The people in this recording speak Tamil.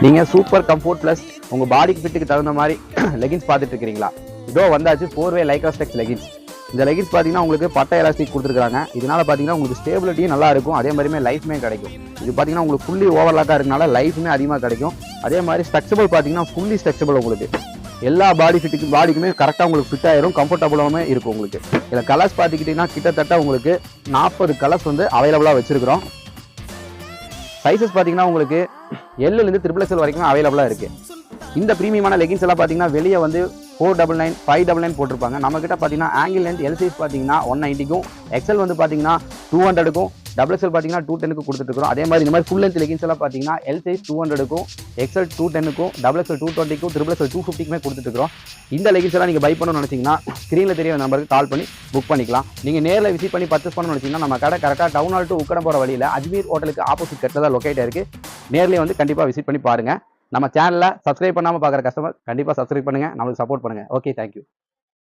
நீங்கள் சூப்பர் கம்ஃபோர்ட் ப்ளஸ் உங்கள் பாடிக்கு ஃபிட்டுக்கு தகுந்த மாதிரி லெகின்ஸ் பார்த்துட்டு இருக்கிறீங்களா? இதோ வந்தாச்சு 4-வே லைக்ரா ஸ்ட்ரெச் லெகின்ஸ். இந்த லெகின்ஸ் பார்த்தீங்கன்னா உங்களுக்கு பட்டை எலாஸ்டிக் கொடுத்துருக்காங்க. இதனால பார்த்தீங்கன்னா உங்களுக்கு ஸ்டேபிலிட்டியும் நல்லா இருக்கும், அதே மாதிரியுமே லைஃப்மே கிடைக்கும். இது பார்த்தீங்கன்னா உங்களுக்கு ஃபுல்லி ஓவர்லாக்காக இருக்கனால லைஃப்மே அதிகமாக கிடைக்கும். அதே மாதிரி ஸ்ட்ரெச்சபிள் பார்த்தீங்கன்னா ஃபுல்லி ஸ்ட்ரெச்சபிள், உங்களுக்கு எல்லா பாடிக்குமே கரெக்டாக உங்களுக்கு ஃபிட் ஆயிரும், கம்ஃபர்டபுளாகவே இருக்கும். உங்களுக்கு இதில் கலர்ஸ் பார்த்துக்கிட்டிங்கன்னா கிட்டத்தட்ட உங்களுக்கு 40 கலர்ஸ் வந்து அவைலபிளாக வச்சுருக்கிறோம். சைஸஸ் பார்த்தீங்கன்னா உங்களுக்கு எல்லுலேருந்து XXL வரைக்கும் அவைலபிளாக இருக்குது. இந்த ப்ரீமியமான லெகின்ஸ் எல்லாம் பார்த்தீங்கன்னா வெளியே வந்து 499, 599 போட்டிருப்பாங்க. நம்மக்கிட்ட பார்த்தீங்கன்னா ஆங்கிள் லென்த் எல் சைஸ் பார்த்தீங்கன்னா 190க்கும், எக்ஸல் வந்து பார்த்தீங்கன்னா 200க்கும், XXL பார்த்தீங்கன்னா 210க்கு கொடுத்துருக்கோம். அதே மாதிரி இந்த மாதிரி ஃபுல் லென்த் லெகின்ஸ் எல்லாம் பார்த்தீங்கன்னா எல் சைஸ் 200க்கும், எக்ஸல் 210க்கும், XXL 220க்கும், XXL 250க்குமே கொடுத்துருக்கோம். இந்த லெகின்ஸ் எல்லாம் நீங்கள் பை பண்ணணும்னு நினச்சிங்கன்னா ஸ்க்ரீனில் தெரிய நம்பருக்கு கால் பண்ணி புக் பண்ணிக்கலாம். நீங்கள் நேரில் விசிட் பண்ணி பர்ச்சேஸ் பண்ணணும்னு நினச்சிங்கன்னா நம்ம கடை கரெக்டாக டவுன் ஹால் டு உக்கடம் போகிற வழியில் அஜ்மீர் ஹோட்டலுக்கு ஆப்போசிட் கட்டில் தான் லொக்கேட் இருக்குது. நேரில் வந்து கண்டிப்பாக விசிட் பண்ணி பாருங்கள். நம்ம சேனலில் சப்ஸ்கிரைப் பண்ணாமல் பார்க்குற கஸ்டமர் கண்டிப்பாக சப்ஸ்கிரைப் பண்ணுங்கள், நம்மளுக்கு சப்போர்ட் பண்ணுங்கள். Okay, thank you.